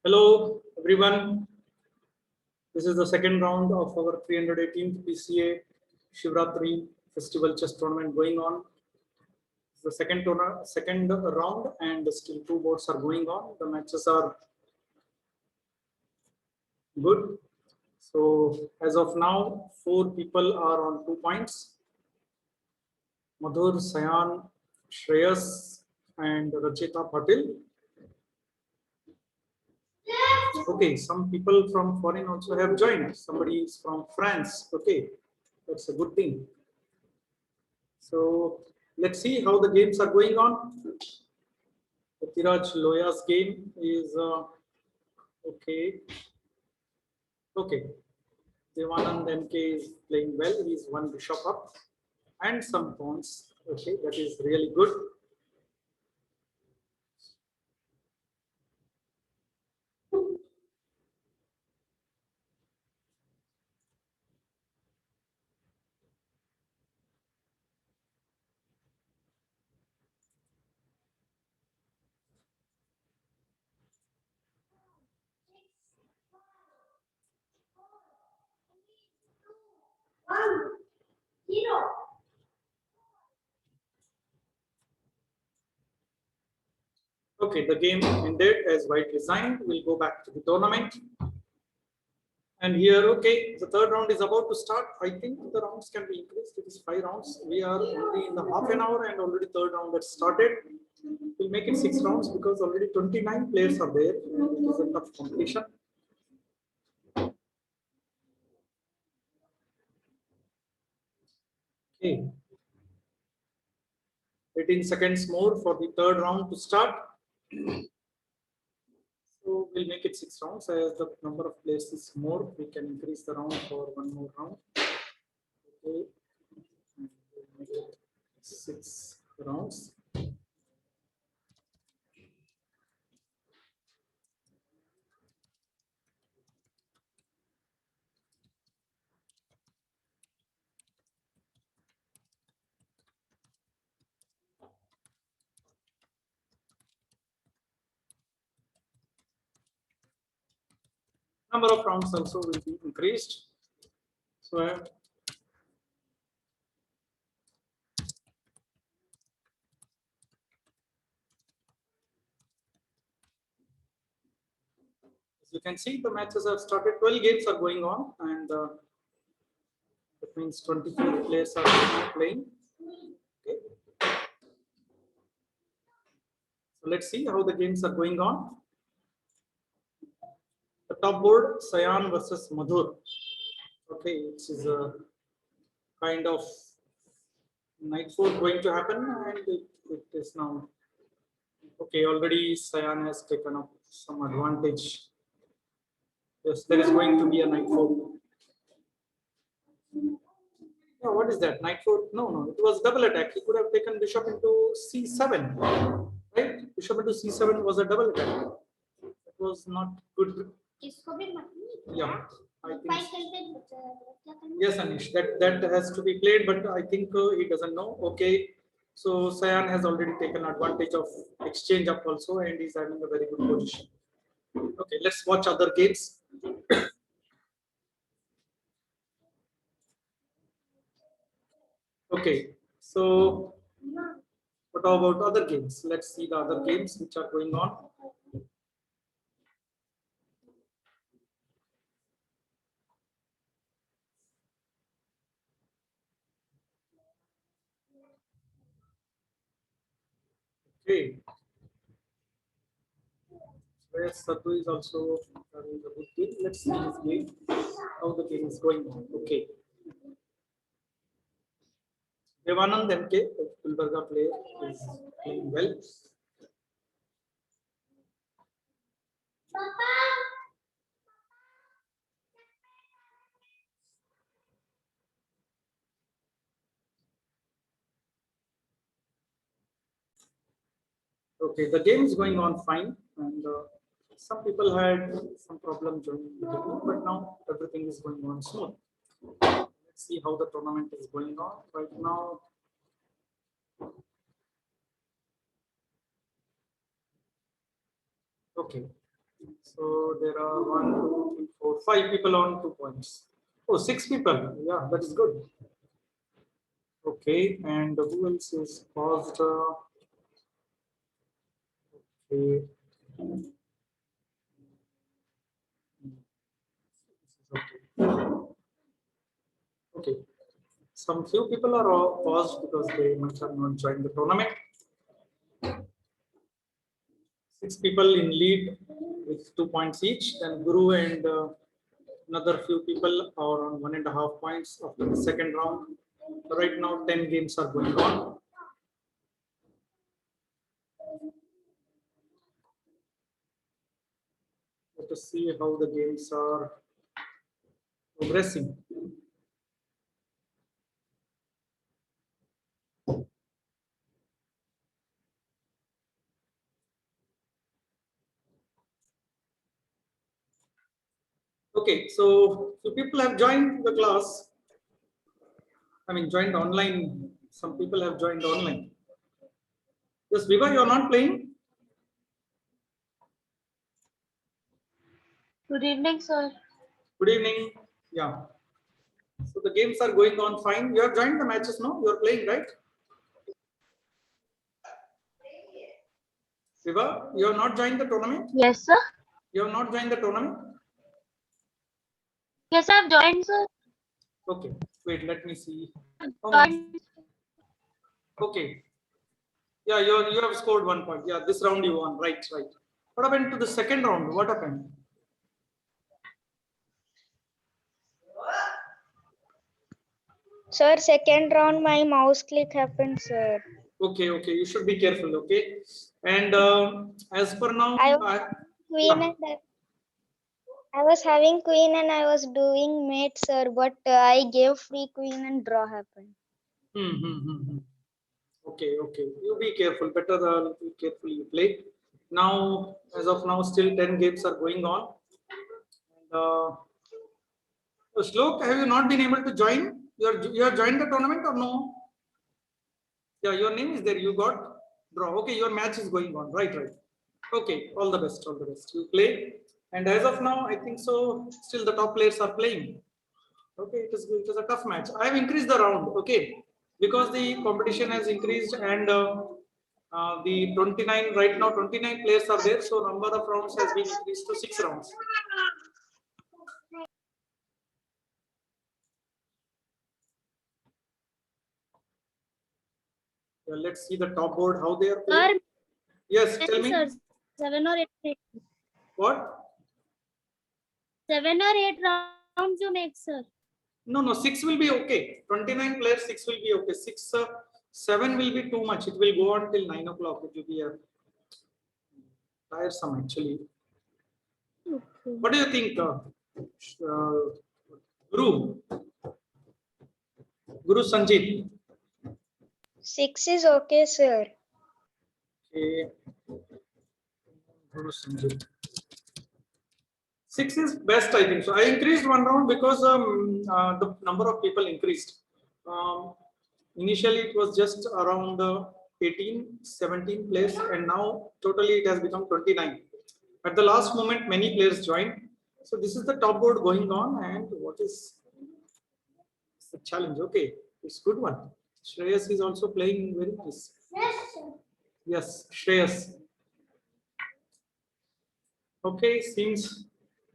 Hello, everyone. This is the second round of our 318th PCA Shivratri Festival Chess Tournament going on. It's the second round, and still two boards are going on. The matches are good. So as of now, 4 people are on 2 points. Madhur, Sayan, Shreyas, and Rachita Patil. Okay, some people from foreign also have joined. Somebody is from France. Okay, that's a good thing. So let's see how the games are going on. Tiraj Loya's game is okay. Okay, Devanand MK is playing well. He's one bishop up and some pawns. Okay, that is really good. Okay, the game ended as white resigned. We'll go back to the tournament. And here, okay, the third round is about to start. I think the rounds can be increased. It is 5 rounds. We are only in the half an hour and already third round that started. We'll make it 6 rounds because already 29 players are there. It is a tough competition. Okay. 18 seconds more for the third round to start. So we'll make it 6 rounds. As the number of players is more, we can increase the round for one more round. Okay. And we'll make it 6 rounds. Number of rounds also will be increased. So as you can see, the matches have started. 12 games are going on, and that means 24 players are now playing. Okay. So let's see how the games are going on. The top board, Sayan versus Madhur. Okay, it is a kind of knight 4 going to happen, and it is now okay. Already Sayan has taken up some advantage. Yes, there is going to be a knight 4. Yeah, what is that? Knight 4? No, no, it was double attack. He could have taken bishop into c7, right? Bishop into c7 was a double attack. It was not good. Yeah, I think. Yes, Anish, that has to be played, but I think he doesn't know. Okay, so Sayan has already taken advantage of exchange up also, and he's having a very good position. Okay, let's watch other games. Okay, so what about other games? Let's see the other games which are going on. Okay. Where Sadhu is also having a good game. Let's see his game, how the game is going on. Okay. Devanand MK, Gulbarga player, is playing well. Okay, the game is going on fine, and some people had some problem during the beginning, but now everything is going on smooth. Let's see how the tournament is going on right now. Okay, So there are 1, 2, 3, 4, 5 people on 2 points. Oh, 6 people. Yeah, that is good. Okay, and who else is paused? Okay. Okay. Some few people are all paused because they might have not joined the tournament. 6 people in lead with 2 points each. Then Guru and another few people are on 1.5 points after the second round. Right now, 10 games are going on. Let us see how the games are progressing. Okay, so few people have joined the class. I mean, joined online. Some people have joined online. Yes, Viva, you are not playing? Good evening, sir. Good evening. Yeah. So the games are going on fine. You have joined the matches, no? You are playing, right? Viva, you have not joined the tournament? Yes, sir. You have not joined the tournament? Yes, I've joined, sir. Okay. Wait, let me see. How much? Joined. Okay. Yeah, you have scored 1 point. Yeah, this round you won. Right, right. What happened to the second round? What happened? Sir, second round my mouse click happened, sir. Okay, okay. You should be careful. Okay. And as per now, I was queen yeah. and I was having queen and I was doing mate, sir, but I gave free queen and draw happened. Okay, okay. You be careful. Better be careful you play. Now, as of now, still 10 games are going on. And, Shlok, have you not been able to join? You have joined the tournament or no? Yeah, your name is there. You got draw. Okay, your match is going on. Right, right. Okay, all the best. All the best. You play. And as of now, I think so. Still, the top players are playing. Okay, it is a tough match. I have increased the round. Okay, because the competition has increased and the 29 right now 29 players are there. So number of rounds has been increased to 6 rounds. Yeah, let's see the top board how they are playing. Sir, Yes, tell me. sir, 7 or 8. What? 7 or 8 rounds you make, sir. No, no, 6 will be okay. 29 players, 6 will be okay. 6, 7 will be too much. It will go on till 9 o'clock. It will be tiresome actually. Okay. What do you think, uh, Guru? Guru Sanjeev? 6 is okay, sir. Okay. Guru Sanjeev. 6 is best, I think. So I increased 1 round because the number of people increased. Initially, it was just around 18, 17 players, and now totally it has become 29. At the last moment, many players joined. So this is the top board going on, and what is the challenge? Okay, it's good one. Shreyas is also playing very nice. Yes, Shreyas. Okay, seems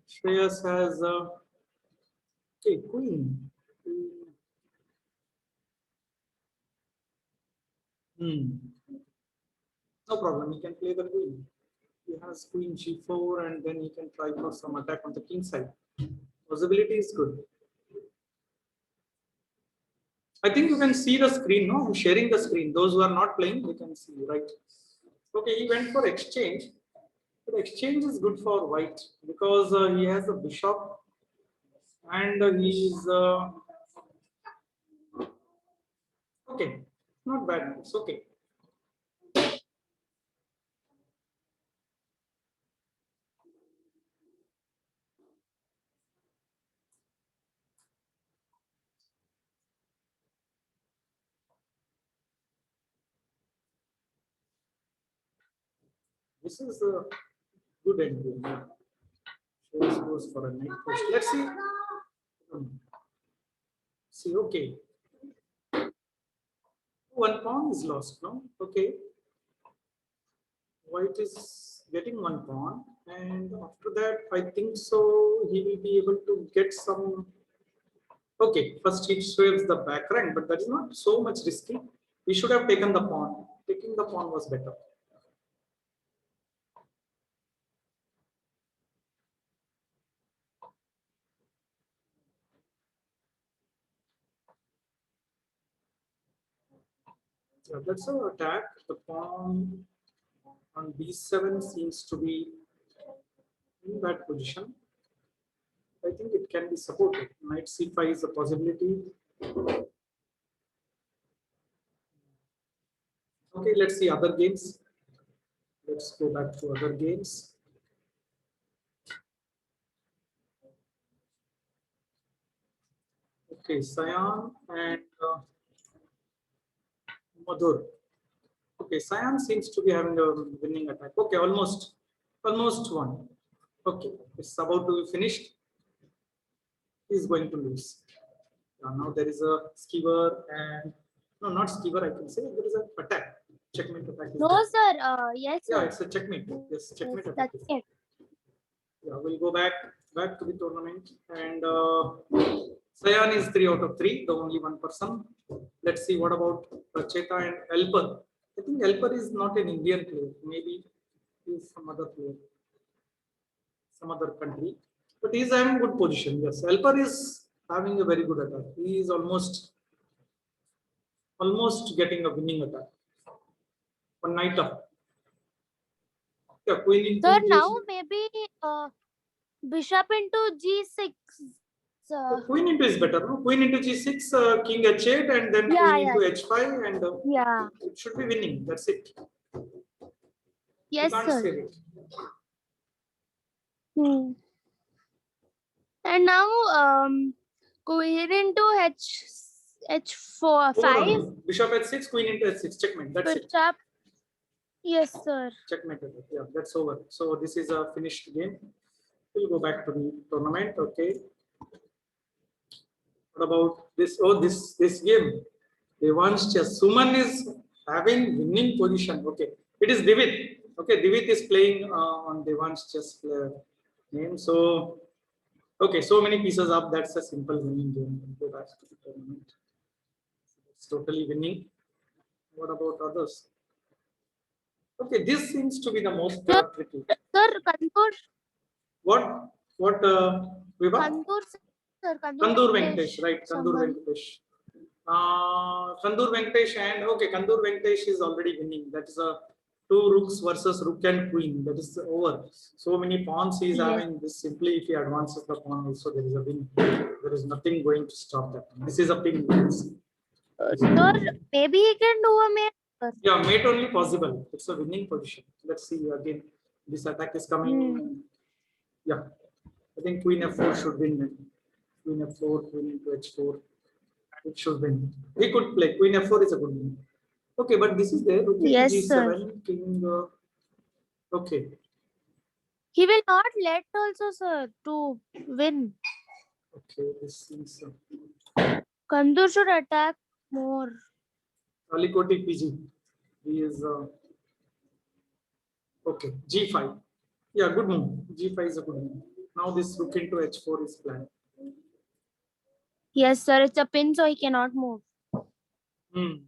Shreyas has okay, queen. Hmm. No problem. He can play the queen. He has queen g4, and then he can try for some attack on the king side. Possibility is good. I think you can see the screen. No, I'm sharing the screen. Those who are not playing, they can see. Right. Okay, he went for exchange. But exchange is good for white because he has a bishop, and he's okay. Not bad. It's okay. This is Good endgame. Yeah. Shows goes for a knight push. Let's see. See, okay. One pawn is lost, no? Okay. White is getting one pawn, and after that, I think so he will be able to get some. Okay, first he swaps the back rank, but that is not so much risky. We should have taken the pawn. Taking the pawn was better. Yeah, that's our attack. The pawn on b7 seems to be in that position. I think it can be supported. Knight c5 is a possibility. Okay, let's see other games. Let's go back to other games. Okay, Sayan and Madhur. Okay, Sayan seems to be having a winning attack. Okay, almost one. Okay, it's about to be finished. He's going to lose. Now there is a skewer and no, not skewer. I can say there is an attack. Checkmate attack. Is No, there. sir. Yes, Yeah, sir. it's a checkmate. Yes, checkmate Yes, attack. that's is- it. Yeah, we'll go back to the tournament, and Sayan is 3 out of 3, the only one person. Let's see what about Racheta and Elper. I think Elper is not an Indian player. Maybe he's some other player, some other country. But he's having good position. Yes, Elper is having a very good attack. He is almost getting a winning attack. One knight up. Yeah, queen into Sir, G6. now maybe bishop into G6. Sir. Queen into is better, no? Queen into G6, king H8, and then Yeah, queen into yeah. H5, and Yeah. it should be winning. That's it. Yes, You can't sir. save it. Hmm. And now queen into H4 Over 5 only. Bishop H6, queen into H6. Checkmate. That's it. bishop. Yes, sir. Checkmate. Yeah, that's over. So this is a finished game. We'll go back to the tournament. Okay. What about this? Oh, this game. Devansh Chess. Suman is having winning position. Okay. It is Divit. Okay, Divit is playing on Devansh Chess player name. So okay, so many pieces up. That's a simple winning game. We'll go back to the tournament. It's totally winning. What about others? Okay, this seems to be the most tricky. Sir, Kandur. What? Vibha? Kandur, sir. Kandur Venkatesh, right? Kandur Someone. Venkatesh. Kandur Venkatesh and okay, Kandur Venkatesh is already winning. That is a two rooks versus rook and queen. That is over. So many pawns he is Yes. having. This simply if he advances the pawn, also there is a win. There is nothing going to stop that. This is a pin. Sir, maybe he can do a mate. Sir. Yeah, mate only possible. It's a winning position. Let's see again. This attack is coming. Yeah, I think queen f4 should win. Then. Queen f4, queen into h4. It should win. We could play queen f4 is a good win. Okay, but this is there. Yes, g7, king. Okay. He will not let also, sir, to win. Okay, this is Kandur should attack more. Alikoti PG. He is okay. G5. Yeah, good move. G5 is a good move. Now this rook into h4 is planned. Yes, sir. It's a pin, so he cannot move. Then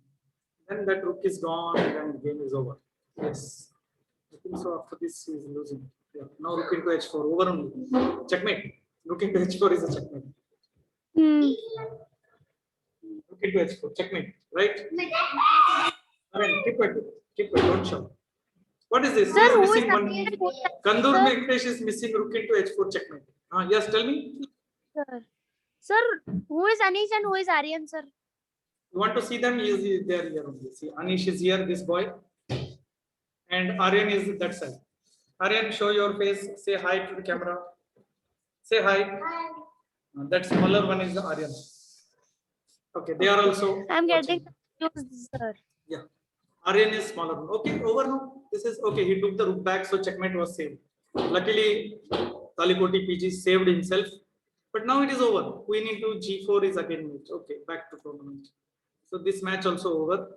that rook is gone and the game is over. Yes. I think so. After this, he is losing. Yeah. Now rook into h4. Over only. Checkmate. Rook into h4 is a checkmate. Rook into h4. Checkmate. Right? Alright, keep it. Keep it. Don't show. What is this? Sir, He is who is missing one. Anish? Kandur Sir? Venkatesh is missing rook into h4 checkmate. Yes, tell me. Sir. Sir, who is Anish and who is Aryan, sir? You want to see them? He is there here only. See, Anish is here, this boy. And Aryan is that side. Aryan, show your face. Say hi to the camera. Say hi. That smaller one is Aryan. Okay, they are also. I'm getting watching. confused, sir. Yeah. Aryan is smaller one. Okay, over now. This is okay. He took the rook back, so checkmate was saved. Luckily, Talikoti PG saved himself, but now it is over. Queen into G4 is again mate. Okay, back to tournament. So this match also over.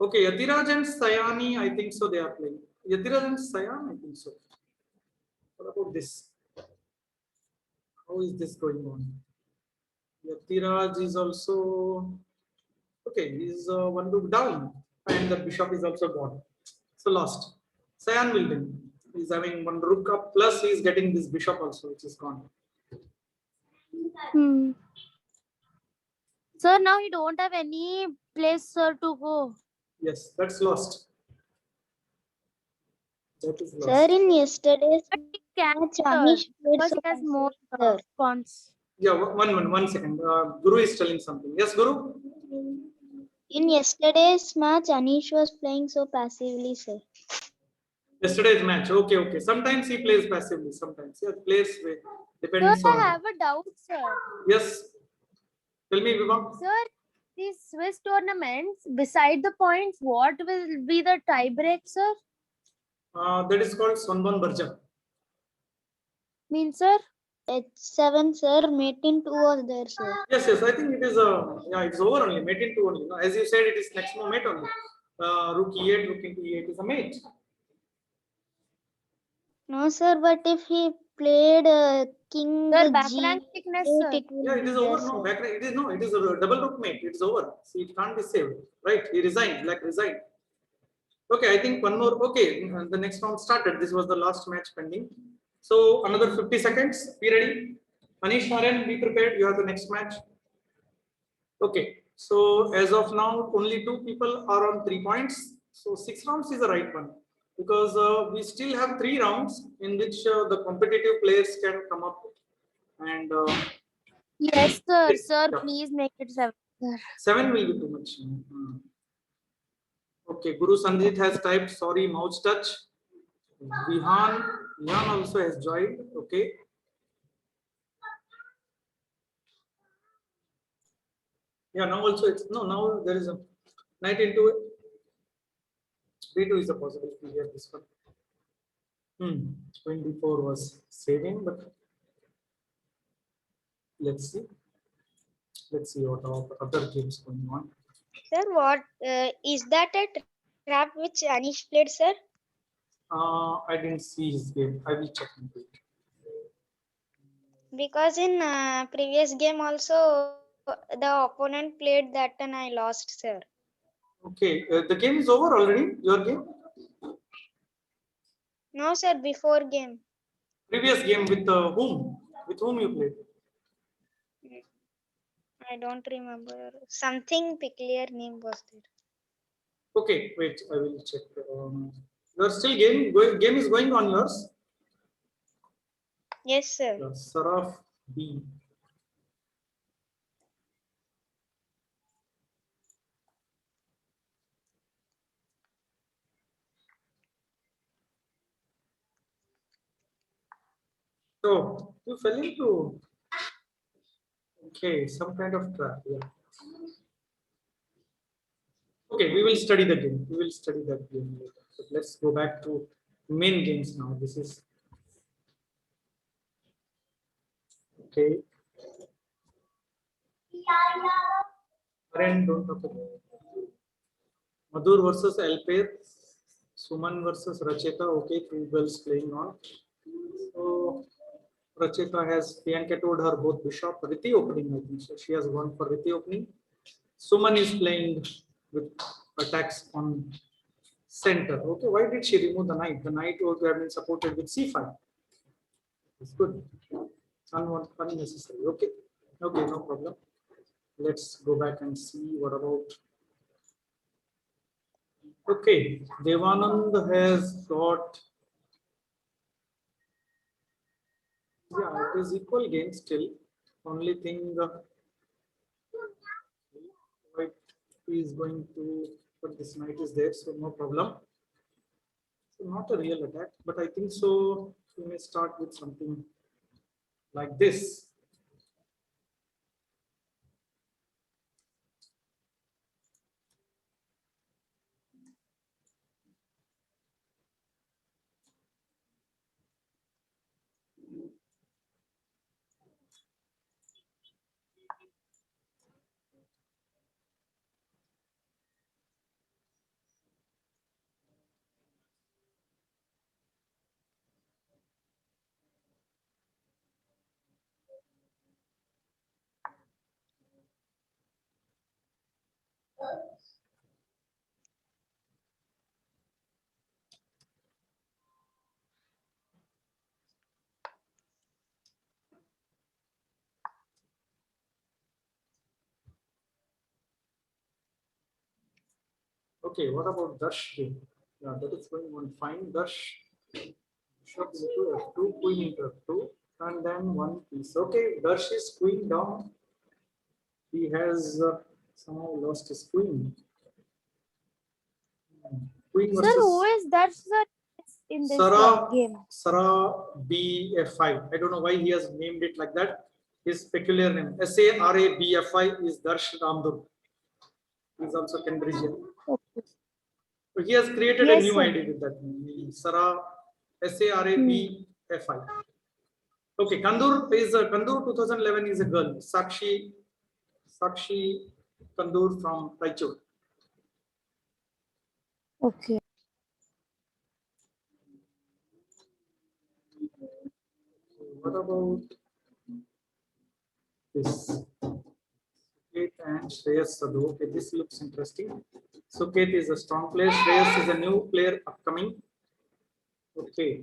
Okay, Yatiraj and Sayani, I think so they are playing. Yatiraj and Sayan, I think so. What about this? How is this going on? Yatiraj is also okay. He's one rook down, and the bishop is also gone. So lost. Sayan will win. He's having one rook up, plus he's getting this bishop also, which is gone. Hmm. Sir, now he don't have any place, sir, to go. Yes, that's lost. That is lost. Sir, in yesterday's But he can, match, sir, Anish played because so he has more passively, sir. pawns. Yeah, one second. Guru is telling something. Yes, Guru. In yesterday's match, Anish was playing so passively, sir. Yesterday's match. Okay, okay. Sometimes he plays passively. Sometimes, yeah, plays Sir, depends I on. have a doubt, sir. Yes. Tell me, Vibha. Sir, these Swiss tournaments, beside the points, what will be the tie break, sir? That is called Swanban Barja. Means, sir? H7, sir. Mate in 2 was there, sir. Yes, yes. I think it is yeah, it's over only. Mate into only. No, as you said, it is next mate only. Rook E8, rook into E8 is a mate. No, sir. But if he played King Sir, back G8, rank thickness, it sir. will Yeah, it be is there, over. sir. No, back. It is no. It is a double rook mate. It is over. See, it can't be saved. Right? He resigned. Black resigned. Okay, I think one more. Okay, the next round started. This was the last match pending. So another 50 seconds. Be ready. Manish Narayan, be prepared. You have the next match. Okay. So as of now, only two people are on 3 points. So 6 rounds is the right one because we still have 3 rounds in which the competitive players can come up and Yes, sir. yes, Sir, yeah. please make it 7, sir. 7 will be too much. Okay, Guru Sanjit has typed sorry mouse touch. Vihan also has joined. Okay. Yeah, now also it's no, now there is a knight into it. B2 is a possibility here. This one. Queen D4 was saving, but let's see. Let's see what other games going on. Sir, what is that a trap which Anish played, sir? I didn't see his game. I will check into it. Because in previous game also the opponent played that and I lost, sir. Okay, the game is over already. Your game, No, sir. Before game. previous game with whom? With whom you played? I don't remember. Something peculiar name was there. Okay, wait. I will check. You're still game is going on yours. Yes, sir. Saraf B. So you fell into some kind of trap. Yeah. Okay, we will study the game. We will study that game later. So let's go back to main games now. This is okay. Aren, don't talk about Madhur versus Alper, Suman versus Racheta. Okay, two girls playing on. So Racheta has Priyanka told her both bishop Riti opening. I think so. She has gone for Riti opening. Suman is playing with attacks on center. Okay, why did she remove the knight? The knight would have been supported with c5. It's good. Unnecessary. Okay. Okay, no problem. Let's go back and see what about. Okay, Devanand has got. Yeah, it is equal game still. Only thing white is going to, but this knight is there, so no problem. So not a real attack, but I think so. We may start with something like this. Okay, what about Dash game? Yeah, that is going on fine. Dash. Bishop into F2, queen into F2, and then one piece. Okay, Dash is queen down. He has somehow lost his queen. Queen Sir, who versus is that sir in this Sarah. game? Sarah BFI. I don't know why he has named it like that. His peculiar name SARABFI is Darsh Ramdur. He is also Cambridgeian. Okay. So he has created a Yes, new sir. ID with that name. Sarah SARABFI. Okay, Kandur is Kandur 2011 is a girl. Sakshi Kandur from Raichur. Okay. What about this? Suket and Shreyas Sadhu. Okay, this looks interesting. Suket is a strong player. Shreyas is a new player upcoming. Okay.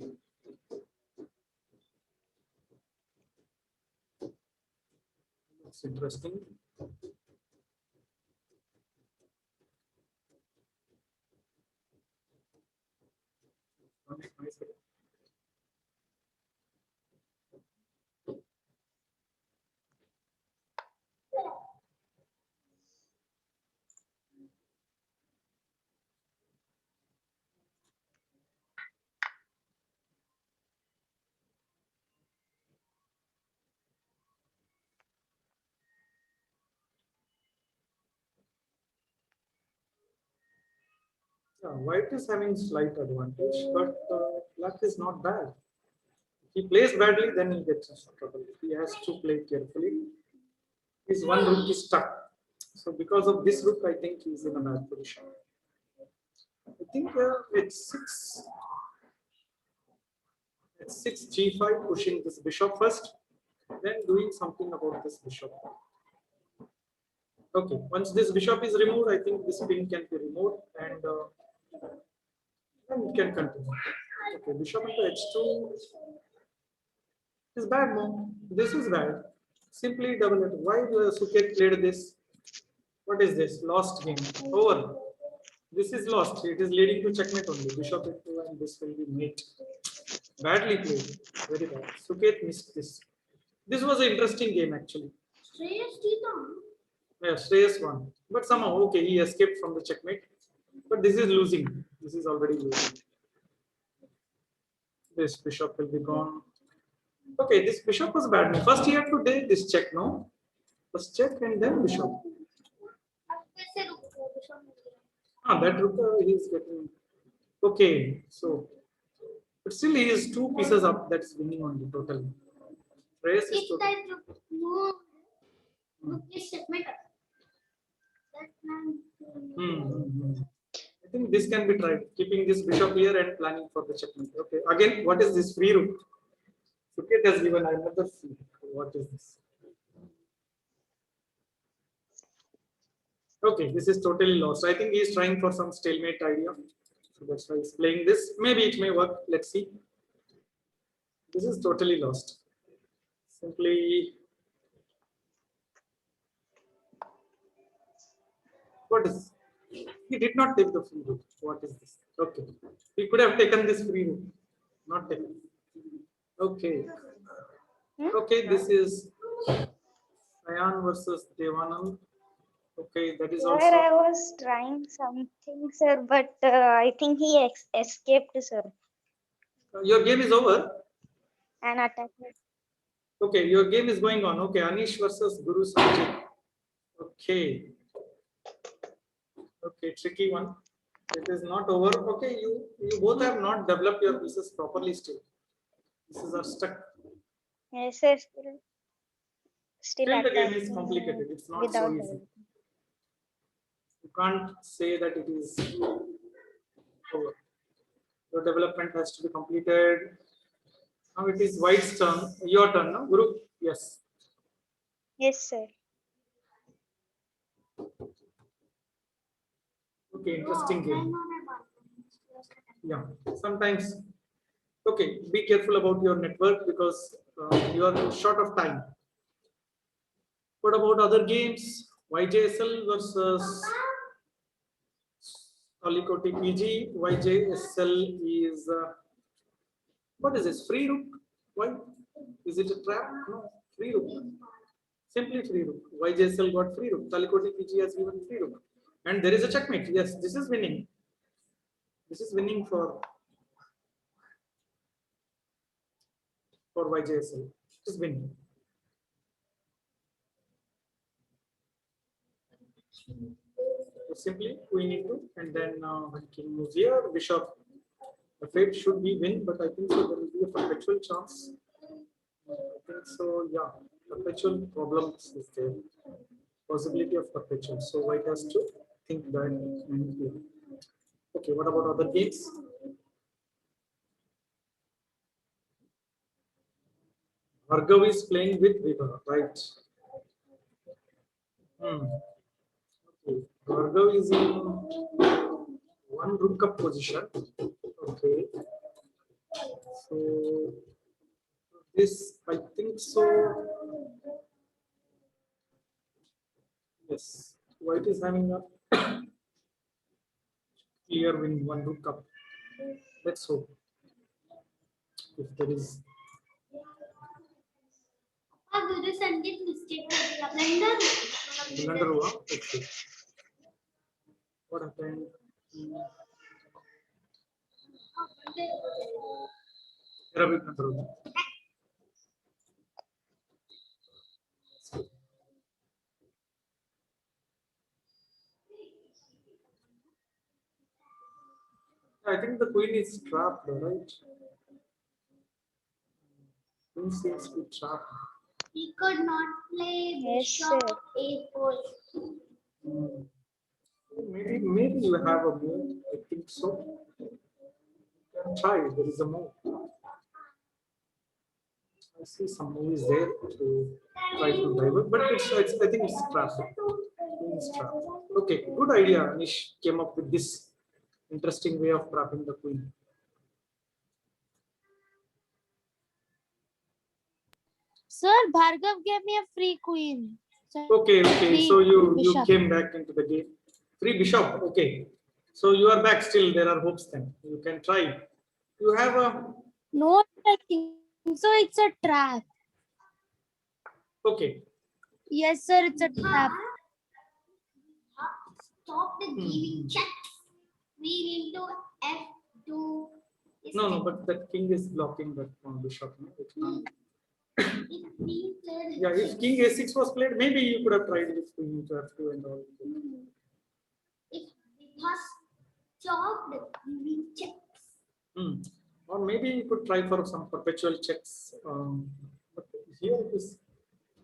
Looks interesting. Yeah, white is having slight advantage, but luck is not bad. If he plays badly, then he gets into trouble. He has to play carefully. His one rook is stuck. So because of this rook, I think he's in a bad position. I think it's 6 g5, pushing this bishop first, then doing something about this bishop. Okay, once this bishop is removed, I think this pin can be removed and it can continue. Okay, bishop into h2 is bad move. This is bad. Simply double it. Why Suket played this? What is this? Lost game. Over. This is lost. It is leading to checkmate only. Bishop into and this will be mate. Badly played. Very bad. Suket missed this. This was an interesting game actually. Yeah, Shreyas won. But somehow, okay, he escaped from the checkmate. But this is losing. This is already losing. This bishop will be gone. Okay, this bishop was bad. First, he had to take this check, no? First check and then bishop. Ah, that rook he is getting. Okay, so but still he is 2 pieces up. That's winning on the total. Race is total. I think this can be tried. Keeping this bishop here and planning for the checkmate. Okay, again, what is this free rook? Suket has given another free. What is this? Okay, this is totally lost. I think he is trying for some stalemate idea. So that's why he's playing this. Maybe it may work. Let's see. This is totally lost. Simply. What is? He did not take the free route. What is this? Okay. He could have taken this free route. Not taken. Okay. Okay, this is Sayan versus Devanand. Okay, that is Sir, also. I was trying something, sir, but I think he escaped, sir. Your game is over. An attack. Okay, your game is going on. Okay, Anish versus Guru Sanjit. Okay. Okay, tricky one. It is not over. Okay, you both have not developed your pieces properly still. Pieces are stuck. Yes, sir. Still Still the game is attacking complicated. It's not without so easy. You can't say that it is over. Your development has to be completed. Now it is White's turn. Your turn, no? Guru? Yes. Yes, sir. Okay, interesting game. Yeah, sometimes. Okay, be careful about your network because you are short of time. What about other games? YJSL versus Talikoti PG, YJSL is what is this? Free rook? Why? Is it a trap? No, free rook. Simply free rook. YJSL got free rook. Talikoti PG has given free rook. And there is a checkmate. Yes, this is winning. This is winning for YJSL. It is winning. So simply queen into, and then when king moves here, bishop. The fate should be win, but I think so there will be a perpetual chance. I think so, yeah. Perpetual problems is there. Possibility of perpetual. So white has to think that. And here. Okay, what about other games? Bhargav is playing with Vibha, right? Okay. Bhargav is in one rook up position. Okay. So this, I think so. Yes, white is having a clear win, one rook up. Let's hope. If there is. Blunder हुआ. Okay. What happened? मेरा भी blunder हुआ. I think the queen is trapped, right? Queen seems to be trapped. He could not play Yes, bishop sir. a4. Maybe you have a move. I think so. You can try. There is a move. I see some movies there to try to divert, but I think it's trapped. Queen is trapped. Okay, good idea. Anish came up with this interesting way of trapping the queen. Sir, Bhargav gave me a free queen. So Okay. Free So you bishop. came back into the game. Free bishop. Okay. So you are back still. There are hopes then. You can try. You have a no, I think so. It's a trap. okay. Yes, sir. It's a trap. Stop the giving checks. We need to F2. No, but that king is blocking that bishop. No? It can't. Yeah, if king a6 was played, maybe you could have tried with queen to f2 and all. If it has stopped the giving checks. Or maybe you could try for some perpetual checks. But here it is.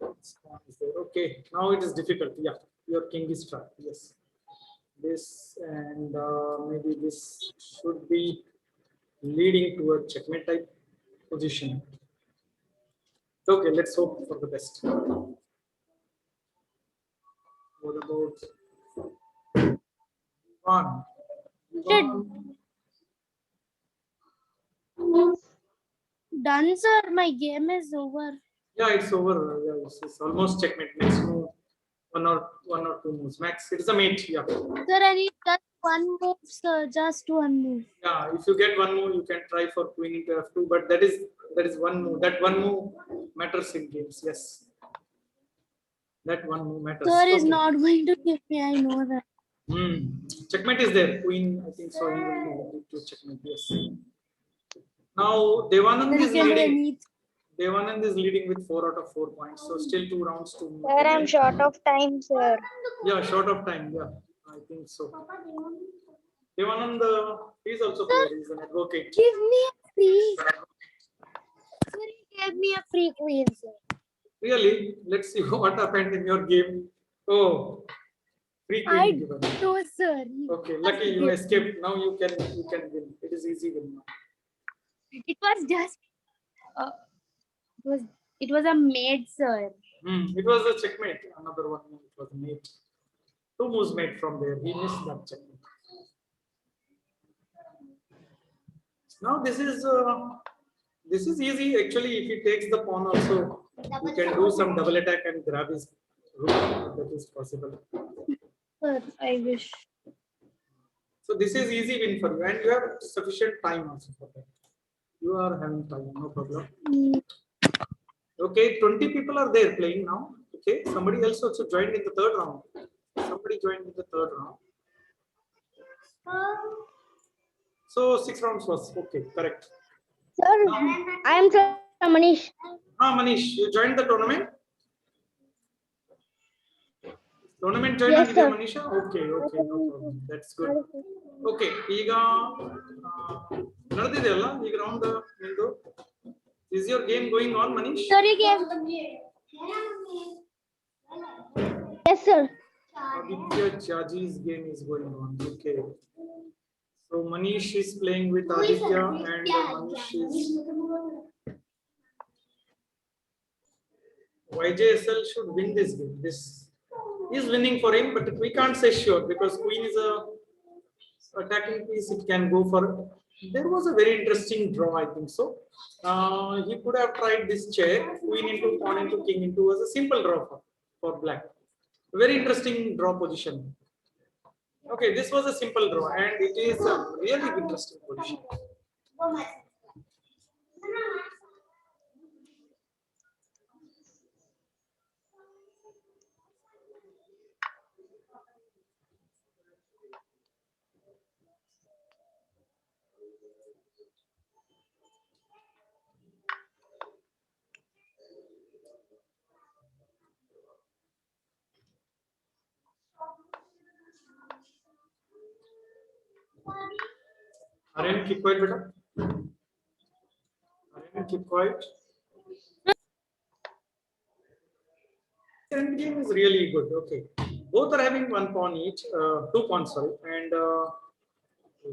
Okay, now it is difficult. Yeah, your king is trapped. Yes. This and maybe this should be leading to a checkmate type position. Okay, let's hope for the best. What about one? Done, sir. My game is over. Yeah, it's over. Yeah, it's almost checkmate. Next move, one or two moves max. It is a mate. Yeah. Sir, I need just one move, sir. Just one move. Yeah, if you get one move, you can try for queen into f2. But that is one move. That one move matters in games. Yes. That one move matters. Sir is Okay. not going to give me. I know that. Checkmate is there. Queen, I think so. He will need to checkmate. Yes. Now Devanand Then is can leading. need. Devanand is leading with 4 out of 4 points. So still 2 rounds to move. Sir, I'm short of time, sir. Yeah, short of time. Yeah, I think so. Devanand is also player. He's an advocate. Give me a free. Sir, he gave me a free queen, sir. Really? Let's see what happened in your game. Oh, free queen I given. No, sir. Okay, lucky you escaped. Now you can win. It is easy win now. It was just. It was a mate, sir. It was a checkmate. Another one. It was a mate. 2 moves made from there. He missed that checkmate. Now this is easy. Actually, if he takes the pawn also, you can do some double attack and grab his rook. That is possible. Sir, I wish. So this is easy win for you, and you have sufficient time also for that. You are having time, no problem. Okay, 20 people are there playing now. Okay, somebody else also joined in the third round. Somebody joined in the third round. So 6 rounds was okay, correct. Sir, I am from Manish. Manish, you joined the tournament? Tournament join Yes, ಆಗಿದೆಯಾ sir. Manisha? Okay, okay, no problem. That's good. Okay, ಈಗ ನಡೆದಿದೆಯಲ್ಲ ಈಗ round ನಿಂದು. Is your game going on, Manish? Sorry, game. Yes, sir. Aditya Jaji's game is going on. Okay. So Manish is playing with Aditya, and Manish is YJSL should win this game. This is winning for him, but we can't say sure because Queen is a attacking piece. It can go for. There was a very interesting draw, I think so. He could have tried this chair, Queen into pawn into king into, was a simple draw for black. Very interesting draw position. Okay, this was a simple draw, and it is a really interesting position. Aryan, keep quiet, beta. Aryan, keep quiet. And game is really good. Okay, both are having 1 pawn each, 2 pawns, sorry, and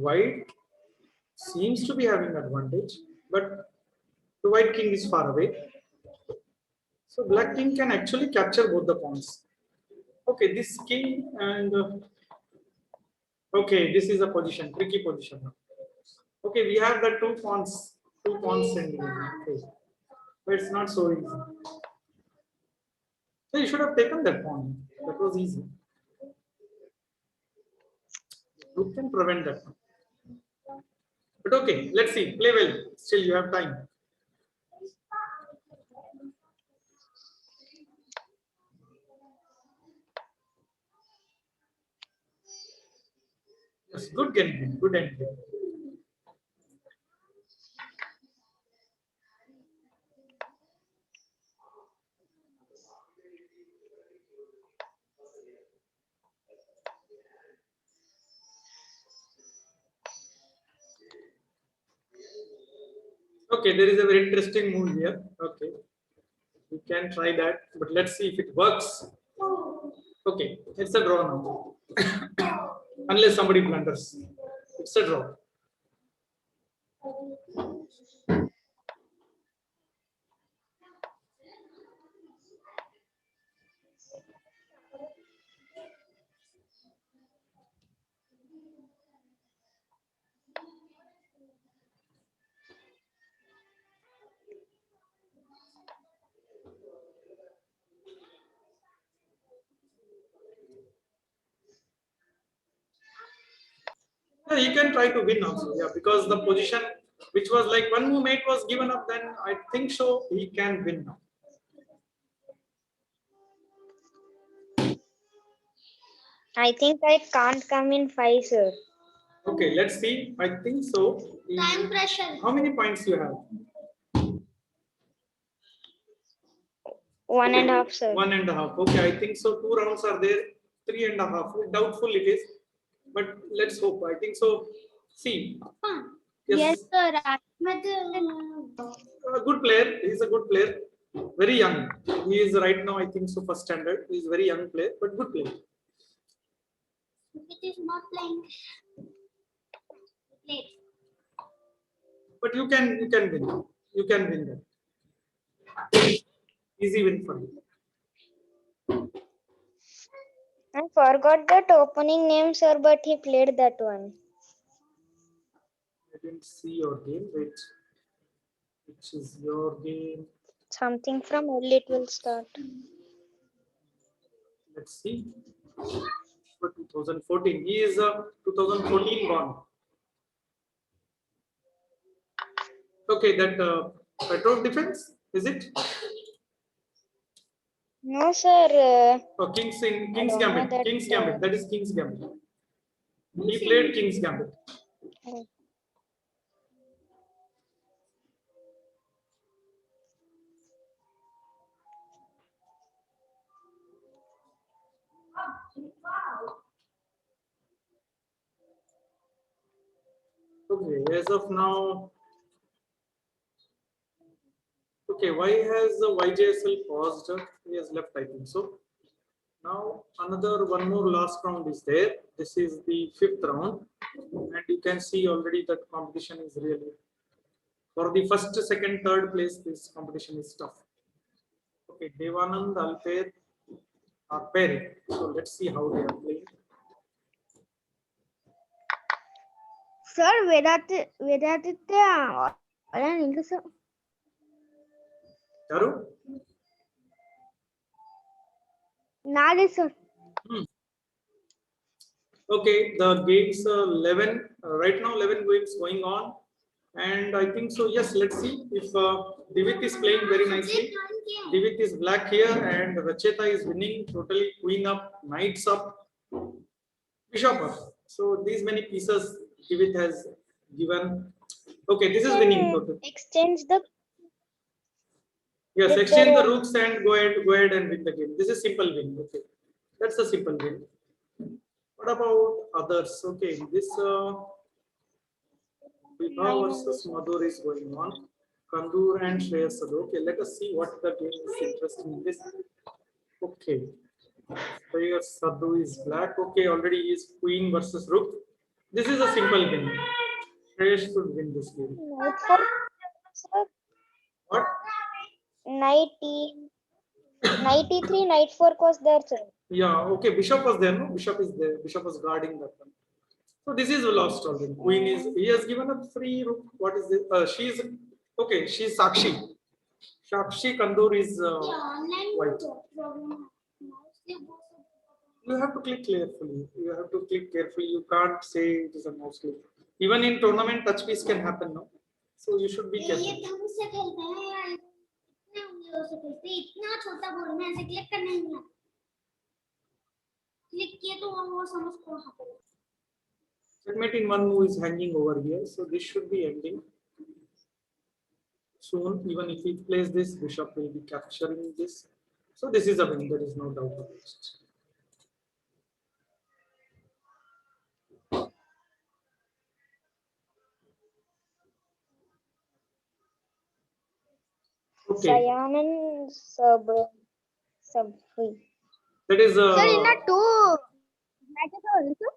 white seems to be having advantage, but the white king is far away. So black king can actually capture both the pawns. Okay, this king and okay, this is a position, tricky position. Okay, we have the 2 pawns sending. Okay, but it's not so easy. So you should have taken that pawn. That was easy. You can prevent that. But okay, let's see. Play well. Still, you have time. Yes, good game. Good ending. Okay, there is a very interesting move here. Okay, we can try that, but let's see if it works. Okay, it's a draw now. Unless somebody blunders, it's a draw. Yeah, you can try to win also. Yeah, because the position which was like one more mate was given up, then I think so he can win now. I think I can't come in 5, sir. Okay, let's see. I think so. Time pressure. How many points you have? 1.5, sir. 1.5. Okay, I think so. 2 rounds are there. 3.5. Doubtful it is, but let's hope. I think so. See. Yes, sir. A good player. He's a good player. Very young. He is right now, I think so, first standard. He's a very young player, but good player. It is not playing. Play. But you can win. You can win that. Easy win for you. I forgot that opening name, sir, but he played that one. I didn't see your game. Wait. Which is your game? Something from L it will start. Let's see. for 2014. He is 2014 born. Okay, that Petrov defense, is it? No, sir. Oh, King's don't know Gambit. that, King's Gambit. That is King's Gambit. He played King's Gambit. Okay, as of now. Okay, why has the YJSL paused? He has left, I think so. Now another one more last round is there. This is the 5th round, and you can see already that competition is really for the first, second, third place. This competition is tough. Okay, Devanand, Alper are pairing. So let's see how they are playing. Sir, Vedatitya, sir. Yaru? Nadi, sir. Okay, the games 11 right now 11 games going on, and I think so. Yes, let's see if Divit is playing very nicely. Divit is black here, and Racheta is winning totally. Queen up, knights up, bishop up. So these many pieces Divit has given. Okay, this is winning total. Exchange the Yes, with exchange the the- rooks and go ahead and win the game. This is simple win. Okay, that's a simple win. What about others? Okay, this Vibha versus Madhur is going on. Kandur and Shreyas Sadhu. Okay, let us see what the game is interesting in this. Okay, Shreyas Sadhu is black. Okay, already is Queen versus Rook. This is a simple win. Shreyas should win this game. knight for sir. What? Knight E, knight E3, knight 4 was there, sir. Yeah, okay, Bishop was there, no? Bishop is there. Bishop was guarding that one. So this is lost already. Queen is, he has given up free rook. What is this? She's, okay, she's Sakshi. Sakshi Kandur is white. You have to click carefully. You have to click carefully. You can't say it is a mouse click. Even in tournament, touch piece can happen, no? So you should be ये careful. ढंग से खेलते हैं यार, इतने उंगलियों से खेलते हैं, इतना छोटा बोल में ऐसे क्लिक करने नहीं आता, क्लिक किए तो वो समझ को वहाँ पे Checkmate in one move is hanging over here, so this should be ending soon. Even if he plays this, Bishop will be capturing this. So this is a win. There is no doubt about it. Okay, Sayan sub free. that is Sir, in a two matches also.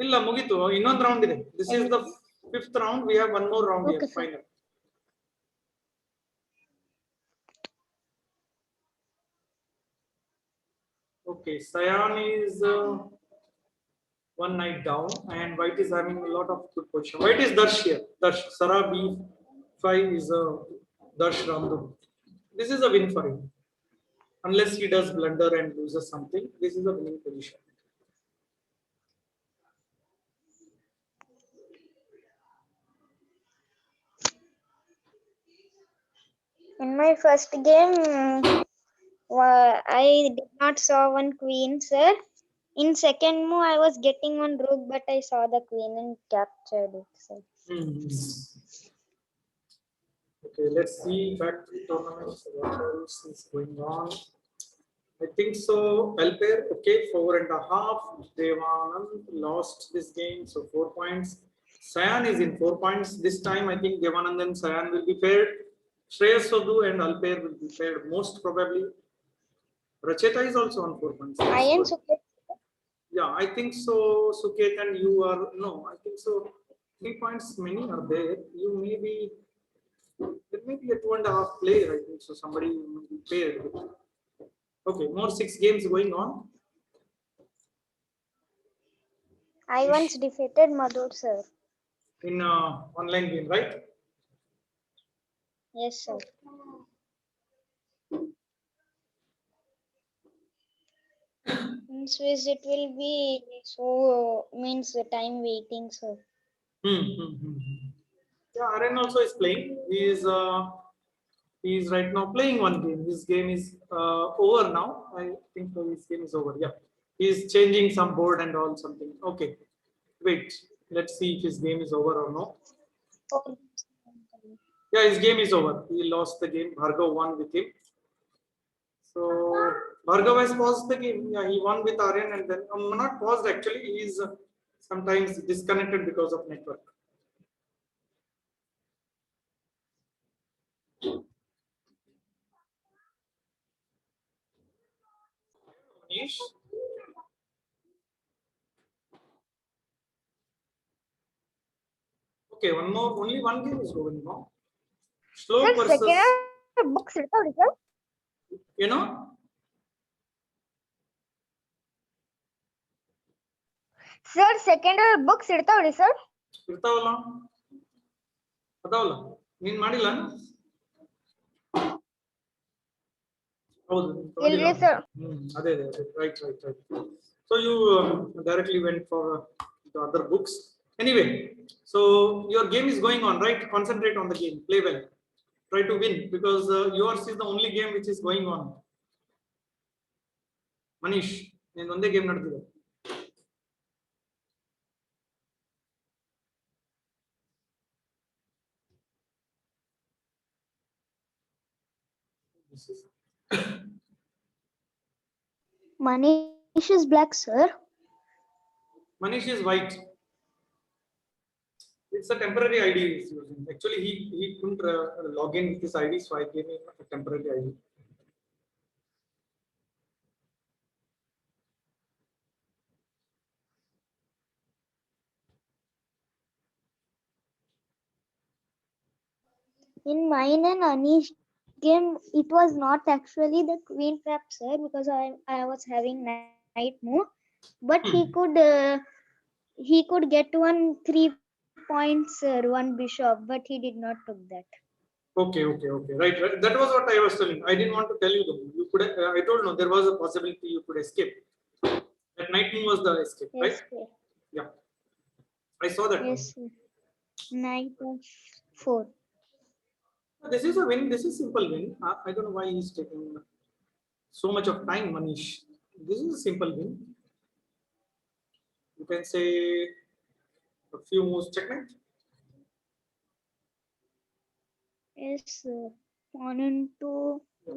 illa mugitu innond round ide. This is the 5th round. We have one more round Okay, here. sir. Final. Okay, Sayan is one knight down, and white is having a lot of good position. White is Darsh here. Darsh Sara B5 is a Darsh Ramdu. This is a win for him. Unless he does blunder and loses something, this is a winning position. In my first game, I did not saw one queen, sir. In second move, I was getting one rook, but I saw the queen and captured it, sir. Okay, let's see back to tournaments. What else is going on? I think so. Alper, okay, 4.5. Devanand lost this game, so 4 points. Sayan is in 4 points. This time, I think Devanand and Sayan will be paired. Shreyas Sadhu and Alper will be paired most probably. Racheta is also on 4 points. I am super. Yeah, I think so. Suket and you are, no, I think so. 3 points, many are there. You may be, there may be a 2.5 player, I think so. Somebody will be paired. Okay, more 6 games going on. I once defeated Madhur, sir. In online game, right? Yes, sir. In Swiss it will be so means the time waiting, sir. Yeah, Aryan also is playing. He is right now playing one game. His game is over now. I think so his game is over. Yeah, he is changing some board and all something. Okay, wait. Let's see if his game is over or no. Oh, Yeah, his game is over. He lost the game. Bhargav won with him. So Bhargav has paused the game. Yeah, he won with Aryan and then not paused actually. He is sometimes disconnected because of network. Manish? Okay, one more. Only one game is going now. Shlok sir, versus, second books ಇರ್ತಾವ್ರಿ sir? you know, Sir, second books ಇರ್ತಾವ್ರಿ sir? ಇರ್ತಾವಲ್ಲ ಅದಾವಲ್ಲ ನೀನ್ ಮಾಡಿಲ್ಲ ಹೌದು ಇಲ್ರಿ sir. ಅದೇ right so you directly went for the other books anyway. So your game is going on, right? Concentrate on the game, play well, try to win because yours is the only game which is going on. Manish, ನೀನ್ ಒಂದೇ game ನಡೆದಿದೆ. Manish is black, sir. Manish is white. It's a temporary ID he's using. Actually, he couldn't log in with his ID, so I gave him a temporary ID. In mine and Anish game, it was not actually the queen trap, sir, because I was having knight move, but he could get 3 points, sir, 1 bishop, but he did not took that. Okay. Right. That was what I was telling. I didn't want to tell you though. You could. I told no. There was a possibility you could escape. That knight move was the escape, Yes, right? sir. Yeah. I saw that. Yes, sir. Knight of 4. This is a win. This is simple win. I don't know why he's taking so much of time, Manish. This is a simple win. You can say a few moves checkmate. Yes, sir. Pawn into.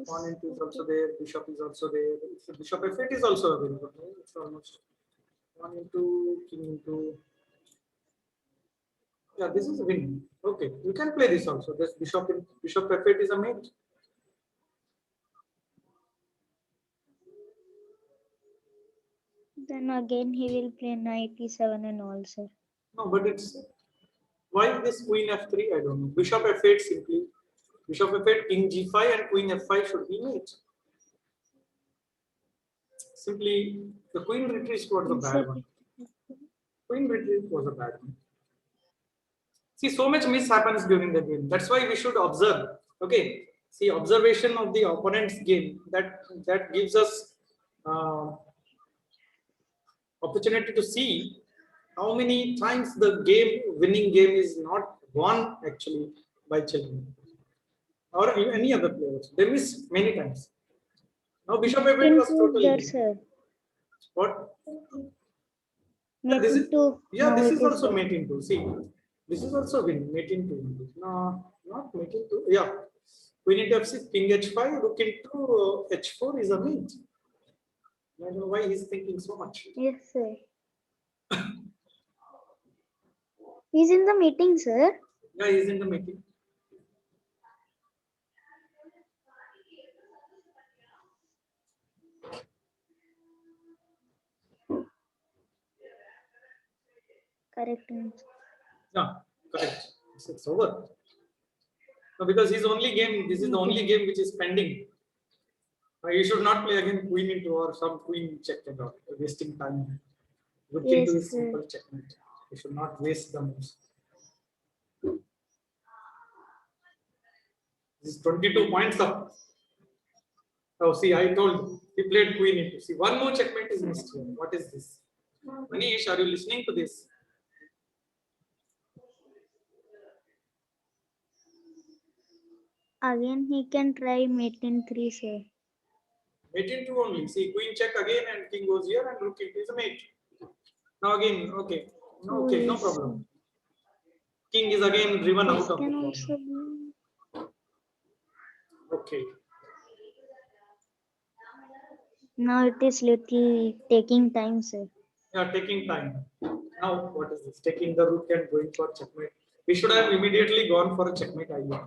Pawn into is also there. Bishop is also there. So bishop f8 is also available. Right? It's almost pawn into, king into. Yeah, this is a win. Okay, you can play this also. This bishop f8 is a mate. Then again he will play knight e7 and all, sir. No, but it's why this queen f3? I don't know. Bishop f8 simply. Bishop f8, king g5, and queen f5 should be mate. Simply, the queen retreat was a bad one. Queen retreat was a bad one. See, so much miss happens during the game. That's why we should observe. Okay. See, observation of the opponent's game that gives us opportunity to see how many times the winning game is not won actually by children or any other players. They miss many times. Now bishop f8 was totally there, sir. What? Mate This is, into. yeah, No, this it is also there. mate into. See, this is also win mate into. No, not mate into. Yeah, queen into f6, king h5, rook into h4 is a mate. I don't know why he's thinking so much. Yes, sir. He's in the meeting, sir. Yeah, he's in the meeting. Correct. Yeah, correct. It's over. No, because his only game, this is the only game which is pending. You should not play again queen into or some queen check and all, wasting time. Good thing Yes, to is sir. simple checkmate. You should not waste the moves. This is 22 points up. Oh, see, I told He played queen into. See, one more checkmate is missed here. What is this? Manish, are you listening to this? Again, he can try mate in 3, sir. Mate into only. See, queen check again and king goes here and rook into is a mate. Now again, okay. No, okay, no Yes, problem. King is again driven This out of the can problem. also be. Okay. Now it is little taking time, sir. Yeah, taking time. Now, what is this? Taking the rook and going for checkmate. We should have immediately gone for a checkmate idea.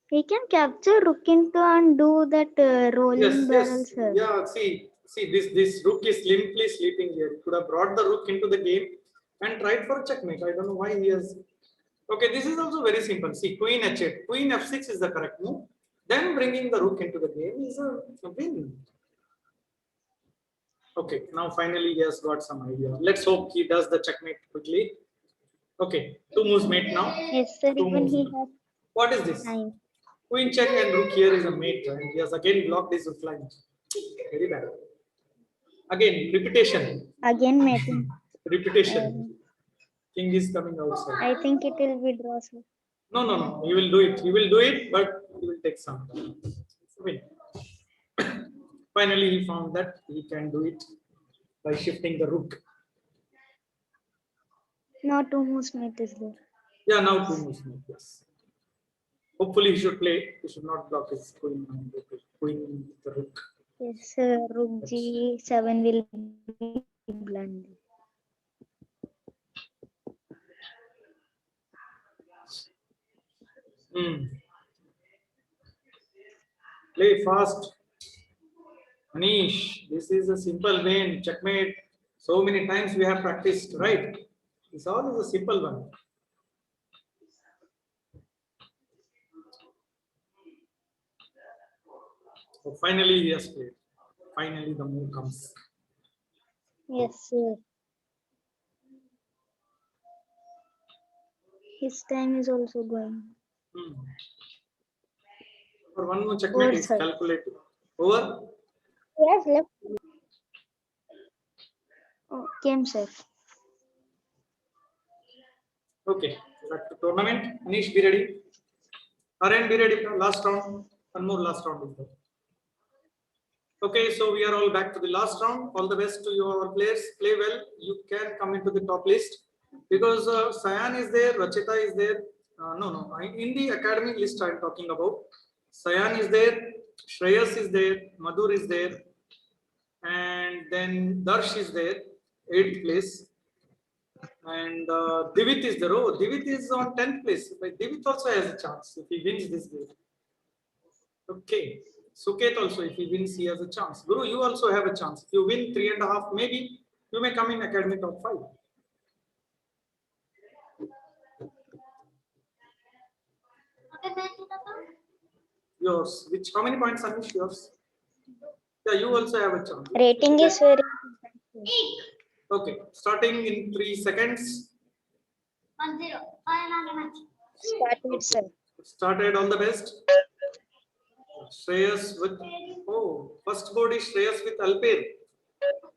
He can capture rook into and do that rolling Yes, barrel, yes. sir. Yeah, see, this rook is limply sleeping here. He could have brought the rook into the game and tried for a checkmate. I don't know why he has. Okay, this is also very simple. See, queen h8, queen f6 is the correct move. Then bringing the rook into the game is a win. Okay, now finally he has got some idea. Let's hope he does the checkmate quickly. Okay, two moves mate now. Yes, sir. Two Even moves. he has What is this? time. Queen check and rook here is a mate, and he has again blocked his rook line. Very bad. Again, repetition. Again mating. Repetition. King is coming outside. I think it will be draw, sir. No, no, no. He will do it. He will do it, but he will take some time. It's a win. Finally, he found that he can do it by shifting the rook. Now two moves mate is there. Yeah, now two moves mate. Yes. Hopefully, he should play. He should not block his queen and queen with the rook. Yes, sir. Rook G7 will be blunt. Play fast. Manish, this is a simple win. Checkmate. So many times we have practiced, right? This all is a simple one. So finally, he has played. Finally, the move comes. Yes, sir. His time is also going. For one more checkmate is sir. calculated. Over. Yes, left. Oh, game, sir. Okay. Back to tournament. Manish, be ready. Aryan, be ready. Last round. One more last round is there. Okay, so we are all back to the last round. All the best to your players. Play well. You can come into the top list because Sayan is there, Rachita is there. In the academy list I'm talking about. Sayan is there, Shreyas is there, Madhur is there, and then Darsh is there, 8th place. And Divit is there. Oh, Divit is on 10th place. But Divit also has a chance if he wins this game. Okay. Suket also, if he wins, he has a chance. Guru, you also have a chance. If you win 3.5, maybe you may come in academy top 5. Yours. How many points, Anish? Yours? Yeah, you also have a chance. Rating is very. Okay, starting in 3 seconds. 1-0. Started, sir. Started, all the best. Shreyas with, first board is Shreyas with Alper.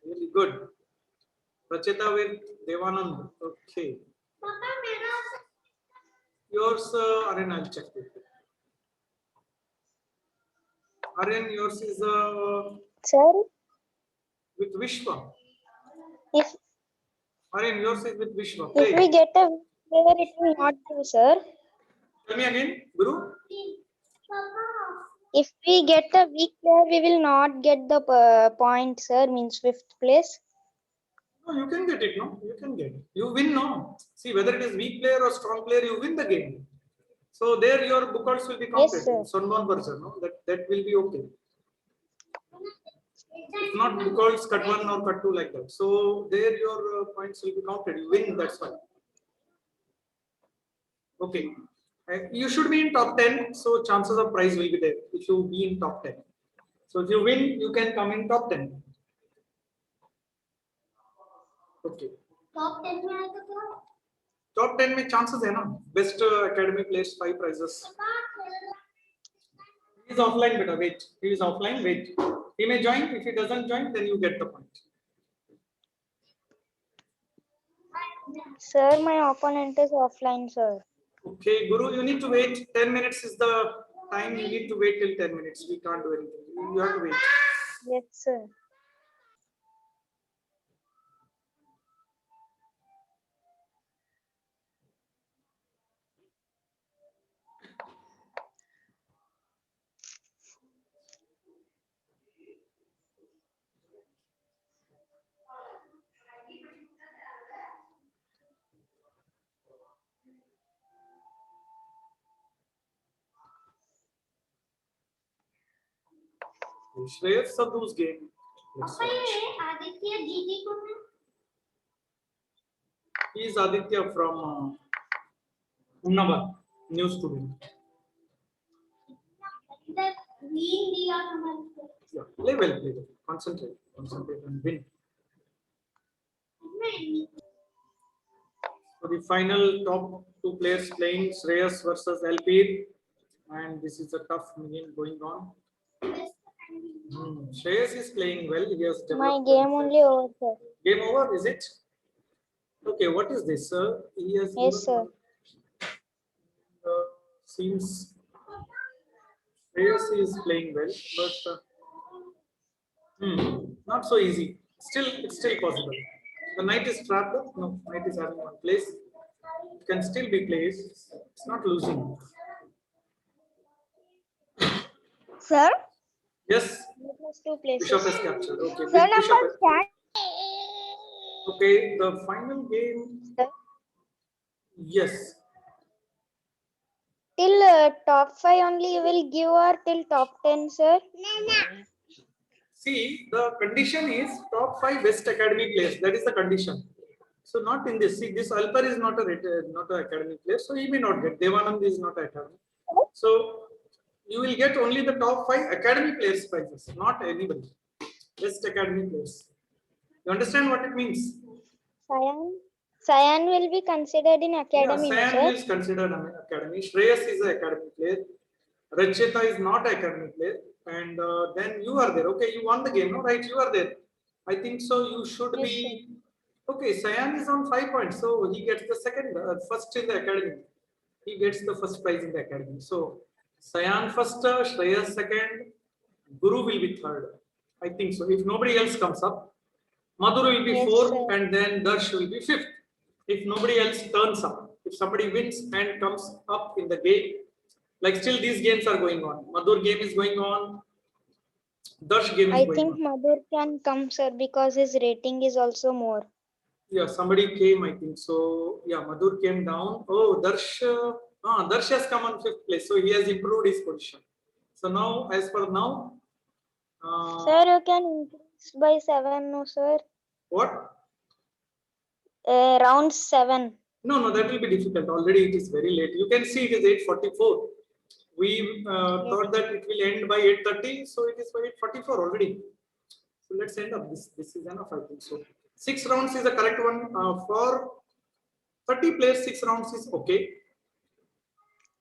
Really good. Rachita with Devanand. Okay. Yours, Aryan, I'll check with you. Aryan, yours is Sir, with Vishwa. if Aryan, yours is with Vishwa. if we get a player, it will not do, sir. Tell me again, Guru. If we get a weak player, we will not get the point, sir. Means 5th place. No, you can get it, no? You can get it. You win, no? See, whether it is weak player or strong player, you win the game. So there your bookouts will be counted. Yes, sir. Sonbon version, no? That will be okay. If not bookouts, cut 1 or cut 2 like that. So there your points will be counted. You win, that's why. Okay. You should be in top 10. So chances of prize will be there if you be in top 10. So if you win, you can come in top 10. Okay. Top 10 में आएगा तो Top 10 में chances है ना? Best academy players 5 prizes. He is offline, beta. Wait. He is offline. Wait. He may join. If he doesn't join, then you get the point. Sir, my opponent is offline, sir. Okay, Guru, you need to wait. 10 minutes is the time. You need to wait till 10 minutes. We can't do anything. You have to wait. Yes, sir. Shreyas Sadhu's game. Let's पापा watch. ये आदित्य जीजी कौन है? He is Aditya from Unnava, new student. इधर green दिया हमारे को Yeah, play well, play well. Concentrate and win. नहीं So the final top 2 players playing Shreyas versus LP, and this is a tough game going on. Shreyas is playing well. He has My developed game himself. only over, sir. Game over, is it? Okay, what is this, sir? He has Yes, sir. Seems Shreyas is playing well, but not so easy. Still, it's still possible. The knight is trapped. No, knight is having one place. It can still be placed. It's not losing. Sir, Yes, it has 2 places. bishop is captured. Okay, Sir, bishop number is- 10. okay, the final game. Sir? Yes, Till top 5 only you will give, or till top 10, sir? see, the condition is top 5 best academy players. That is the condition. So not in this. See, this Alper is not an academy player, so he may not get. Devanand is not academy. So you will get only the top 5 academy players prizes, not anybody. Best academy players. You understand what it means? Cyan will be considered in academy, no, Yeah, sir? Sayan is considered an academy. Shreyas is an academy player. Rachita is not academy player. And then you are there. Okay, you won the game, no? Right? You are there. I think so. You should Yes, be. Okay, Sayan is on 5 points. So he gets the first in the academy. He gets the first prize in the academy. So Sayan first, Shreyas second, Guru will be third. I think so. If nobody else comes up, Madhur will be Yes, fourth, sir. and then Darsh will be fifth. If nobody else turns up, if somebody wins and comes up in the game, like still these games are going on. Madhur game is going on. Darsh game is I going think on. Madhur can come, sir, because his rating is also more. Yeah, somebody came, I think so. Yeah, Madhur came down. Oh, Darsh. Darsh has come on 5th place, so he has improved his position. So now, as per now, Sir, you can increase by 7, no, sir? what? Round 7. No, that will be difficult. Already it is very late. You can see it is 8:44. We thought that it will end by 8:30, so it is by 8:44 already. So let's end up. This is enough, I think so. 6 rounds is the correct one. For 30 players, 6 rounds is okay.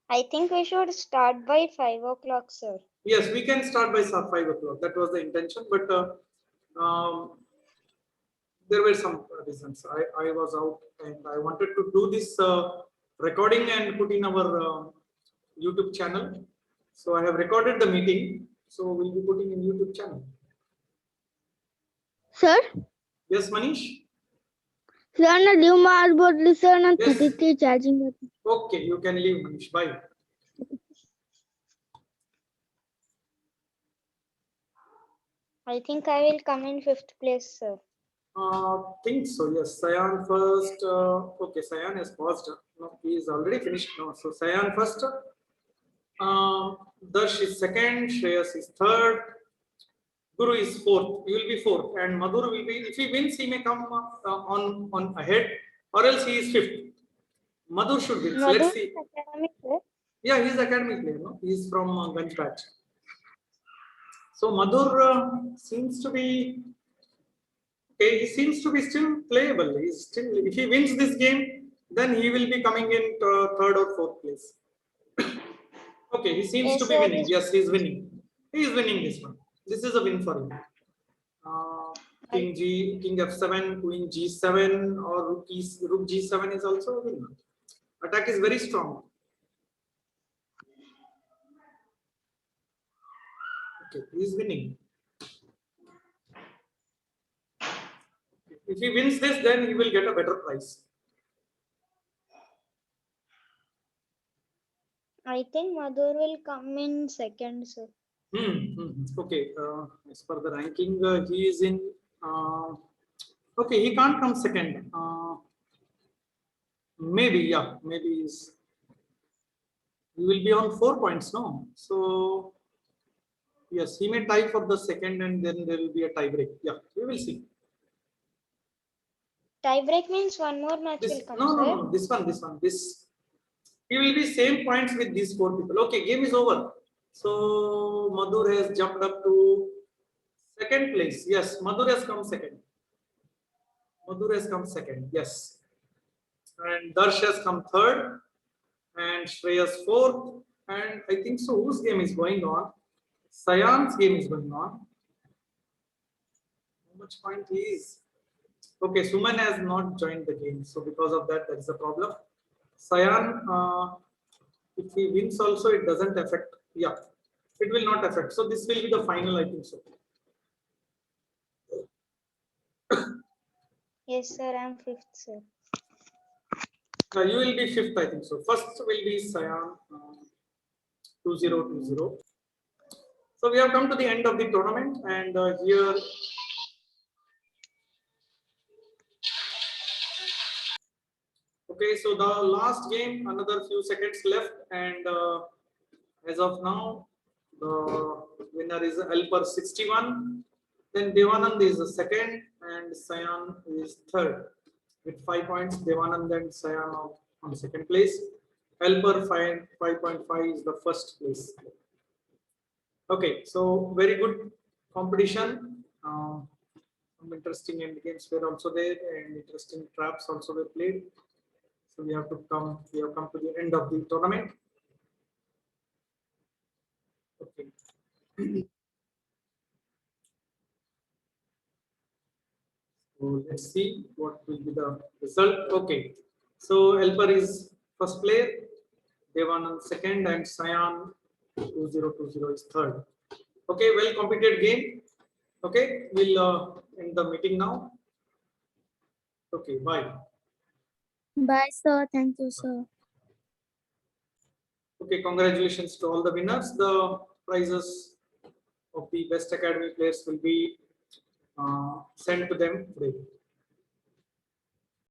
I think we should start by 5 o'clock, sir. Yes, we can start by 5 o'clock. That was the intention, but there were some reasons. I was out and I wanted to do this recording and put in our YouTube channel. So I have recorded the meeting. So we'll be putting in YouTube channel. Sir, Yes, Manish? sir, na leave mass bottle, sir, na Yes. 33 charging. Okay, you can leave, Manish. Bye. I think I will come in 5th place, sir. Think so, yes. Sayan first. Okay, Sayan has paused. No, he is already finished. No, so Sayan first. Darsh is second. Shreyas is third. Guru is fourth. You will be fourth, and Madhur will be. If he wins, he may come on ahead, or else he is fifth. Madhur should win. So Madhur let's see. is academic, sir. Yeah, he is academic player. No, he is from Ganj batch. So Madhur seems to be okay. He seems to be still playable. He's still. If he wins this game, then he will be coming in third or fourth place. Okay, he seems Yes, to be sir. winning. Yes, he's winning. He is winning this one. This is a win for him. King F7, Queen G7, or Rook G7 is also a win. Attack is very strong. Okay, he is winning. If he wins this, then he will get a better price. I think Madhur will come in second, sir. Okay, as per the ranking, he is in. Okay, he can't come second. Maybe, yeah, maybe he will be on 4 points, no? So, yes, he may tie for the second, and then there will be a tie break. Yeah, we will see. Tie break means one more match This, will come, no, sir. no, no, this one. He will be same points with these 4 people. Okay, game is over. So Madhur has jumped up to second place. Yes, Madhur has come second. Madhur has come second. Yes, and Darsh has come third, and Shreyas fourth. And I think so. Whose game is going on? Sayan's game is going on. How much point he is? Okay, Suman has not joined the game, so because of that, there is a problem. Sayan, if he wins also, it doesn't affect. Yeah, it will not affect. So this will be the final, I think so. Yes, sir. I'm fifth, sir. You will be fifth, I think so. First will be Sayan, 2020. So we have come to the end of the tournament, and here. Okay, so the last game, another few seconds left, and as of now, the winner is Alper 61. Then Devanand is the second, and Sayan is third with 5 points. Devanand and Sayan are on second place. Alper 5.5 is the first place. Okay, so very good competition. Some interesting end games were also there, and interesting traps also were played. So we have come to the end of the tournament. Okay. So let's see what will be the result. Okay. So Alper is first player, Devanand second, and Sayan 2020 is third. Okay, well competed game. Okay, we'll end the meeting now. Okay, bye. Bye, sir. Thank you, sir. Okay, congratulations to all the winners. The prizes of the best academy players will be sent to them today.